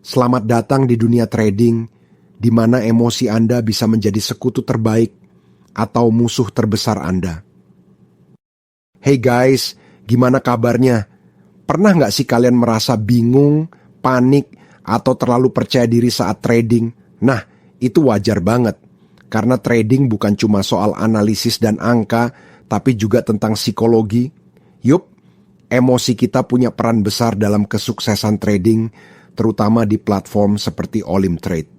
Selamat datang di dunia trading, di mana emosi Anda bisa menjadi sekutu terbaik atau musuh terbesar Anda. Hey guys, gimana kabarnya? Pernah nggak sih kalian merasa bingung, panik, atau terlalu percaya diri saat trading? Nah, itu wajar banget. Karena trading bukan cuma soal analisis dan angka, tapi juga tentang psikologi. Yup, emosi kita punya peran besar dalam kesuksesan trading, terutama di platform seperti Olim Trade.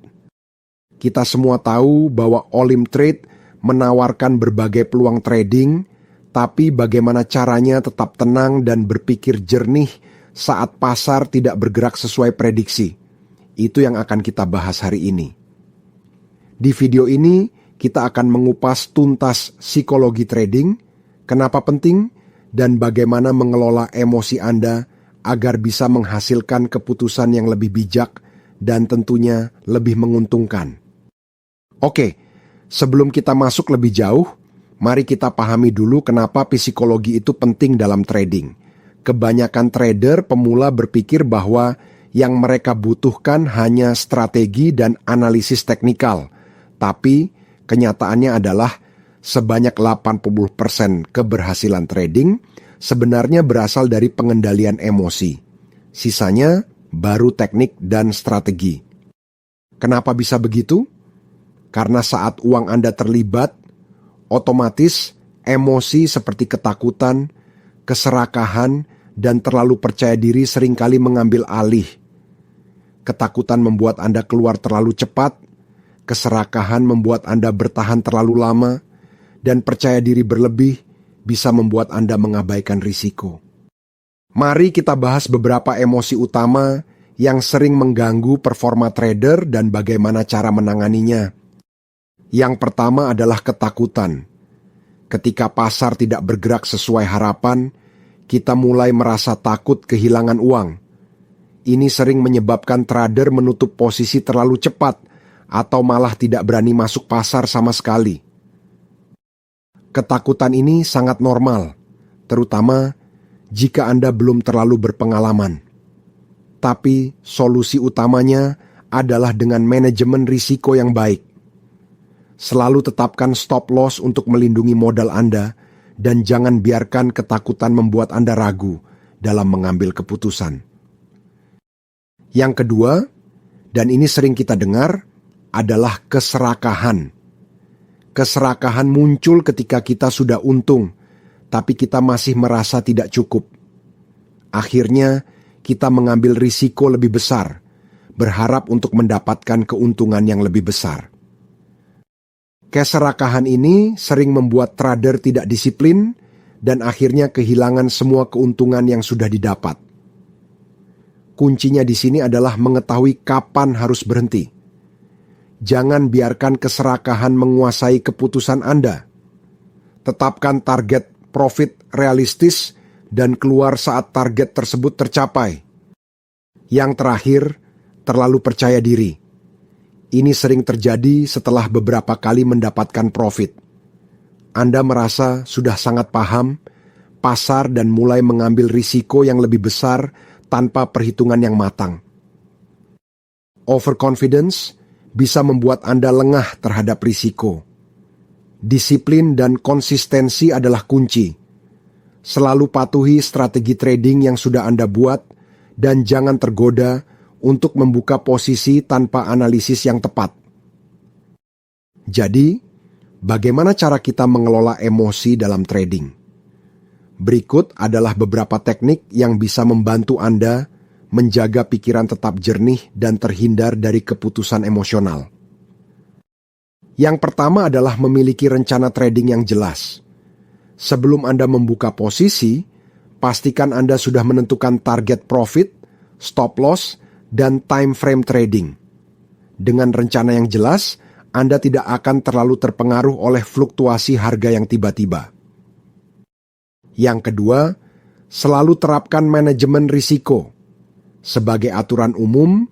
Kita semua tahu bahwa Olim Trade menawarkan berbagai peluang trading, tapi bagaimana caranya tetap tenang dan berpikir jernih saat pasar tidak bergerak sesuai prediksi. Itu yang akan kita bahas hari ini. Di video ini, kita akan mengupas tuntas psikologi trading, kenapa penting, dan bagaimana mengelola emosi Anda agar bisa menghasilkan keputusan yang lebih bijak dan tentunya lebih menguntungkan. Oke, sebelum kita masuk lebih jauh, mari kita pahami dulu kenapa psikologi itu penting dalam trading. Kebanyakan trader pemula berpikir bahwa yang mereka butuhkan hanya strategi dan analisis teknikal. Tapi kenyataannya adalah sebanyak 80% keberhasilan trading sebenarnya berasal dari pengendalian emosi. Sisanya baru teknik dan strategi. Kenapa bisa begitu? Karena saat uang Anda terlibat, otomatis emosi seperti ketakutan, keserakahan, dan terlalu percaya diri seringkali mengambil alih. Ketakutan membuat Anda keluar terlalu cepat, keserakahan membuat Anda bertahan terlalu lama, dan percaya diri berlebih bisa membuat Anda mengabaikan risiko. Mari kita bahas beberapa emosi utama yang sering mengganggu performa trader dan bagaimana cara menanganinya. Yang pertama adalah ketakutan. Ketika pasar tidak bergerak sesuai harapan, kita mulai merasa takut kehilangan uang. Ini sering menyebabkan trader menutup posisi terlalu cepat atau malah tidak berani masuk pasar sama sekali. Ketakutan ini sangat normal, terutama jika Anda belum terlalu berpengalaman. Tapi solusi utamanya adalah dengan manajemen risiko yang baik. Selalu tetapkan stop loss untuk melindungi modal Anda dan jangan biarkan ketakutan membuat Anda ragu dalam mengambil keputusan. Yang kedua, dan ini sering kita dengar, adalah keserakahan. Keserakahan muncul ketika kita sudah untung, tapi kita masih merasa tidak cukup. Akhirnya, kita mengambil risiko lebih besar, berharap untuk mendapatkan keuntungan yang lebih besar. Keserakahan ini sering membuat trader tidak disiplin dan akhirnya kehilangan semua keuntungan yang sudah didapat. Kuncinya di sini adalah mengetahui kapan harus berhenti. Jangan biarkan keserakahan menguasai keputusan Anda. Tetapkan target profit realistis dan keluar saat target tersebut tercapai. Yang terakhir, terlalu percaya diri. Ini sering terjadi setelah beberapa kali mendapatkan profit. Anda merasa sudah sangat paham pasar dan mulai mengambil risiko yang lebih besar tanpa perhitungan yang matang. Overconfidence bisa membuat Anda lengah terhadap risiko. Disiplin dan konsistensi adalah kunci. Selalu patuhi strategi trading yang sudah Anda buat dan jangan tergoda untuk membuka posisi tanpa analisis yang tepat. Jadi, bagaimana cara kita mengelola emosi dalam trading? Berikut adalah beberapa teknik yang bisa membantu Anda menjaga pikiran tetap jernih dan terhindar dari keputusan emosional. Yang pertama adalah memiliki rencana trading yang jelas. Sebelum Anda membuka posisi, pastikan Anda sudah menentukan target profit, stop loss, dan time frame trading. Dengan rencana yang jelas, Anda tidak akan terlalu terpengaruh oleh fluktuasi harga yang tiba-tiba. Yang kedua, selalu terapkan manajemen risiko. Sebagai aturan umum,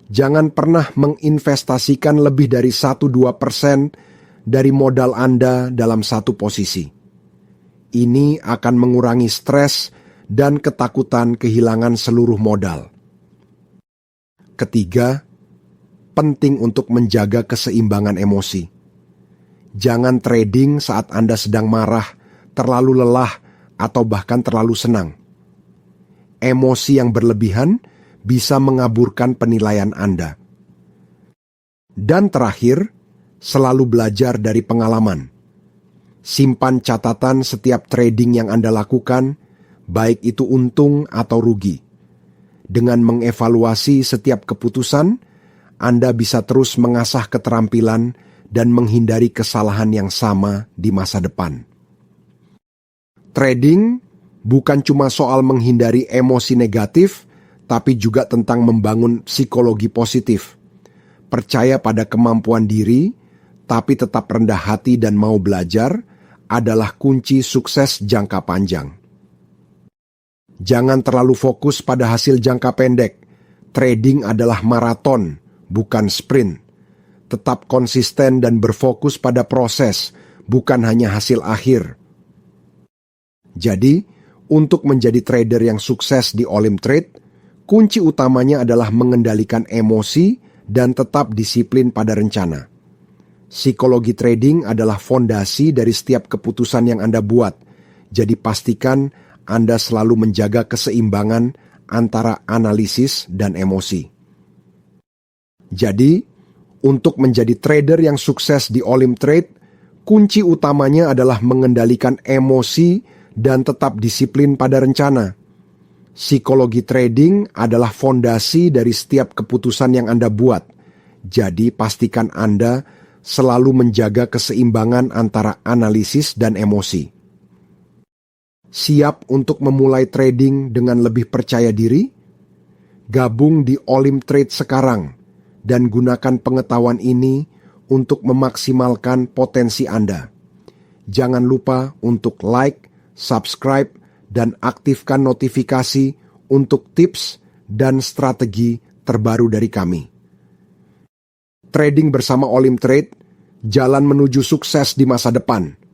jangan pernah menginvestasikan lebih dari 1-2% dari modal Anda dalam satu posisi. Ini akan mengurangi stres dan ketakutan kehilangan seluruh modal. Ketiga, penting untuk menjaga keseimbangan emosi. Jangan trading saat Anda sedang marah, terlalu lelah, atau bahkan terlalu senang. Emosi yang berlebihan bisa mengaburkan penilaian Anda. Dan terakhir, selalu belajar dari pengalaman. Simpan catatan setiap trading yang Anda lakukan, baik itu untung atau rugi. Dengan mengevaluasi setiap keputusan, Anda bisa terus mengasah keterampilan dan menghindari kesalahan yang sama di masa depan. Trading bukan cuma soal menghindari emosi negatif, tapi juga tentang membangun psikologi positif. Percaya pada kemampuan diri, tapi tetap rendah hati dan mau belajar adalah kunci sukses jangka panjang. Jangan terlalu fokus pada hasil jangka pendek. Trading adalah maraton, bukan sprint. Tetap konsisten dan berfokus pada proses, bukan hanya hasil akhir. Jadi, untuk menjadi trader yang sukses di Olim Trade, kunci utamanya adalah mengendalikan emosi dan tetap disiplin pada rencana. Psikologi trading adalah fondasi dari setiap keputusan yang Anda buat. Jadi pastikan Anda selalu menjaga keseimbangan antara analisis dan emosi. Jadi, untuk menjadi trader yang sukses di Olim Trade, kunci utamanya adalah mengendalikan emosi dan tetap disiplin pada rencana. Psikologi trading adalah fondasi dari setiap keputusan yang Anda buat. Jadi pastikan Anda selalu menjaga keseimbangan antara analisis dan emosi. Siap untuk memulai trading dengan lebih percaya diri? Gabung di Olim Trade sekarang dan gunakan pengetahuan ini untuk memaksimalkan potensi Anda. Jangan lupa untuk like, subscribe, dan aktifkan notifikasi untuk tips dan strategi terbaru dari kami. Trading bersama Olim Trade, jalan menuju sukses di masa depan.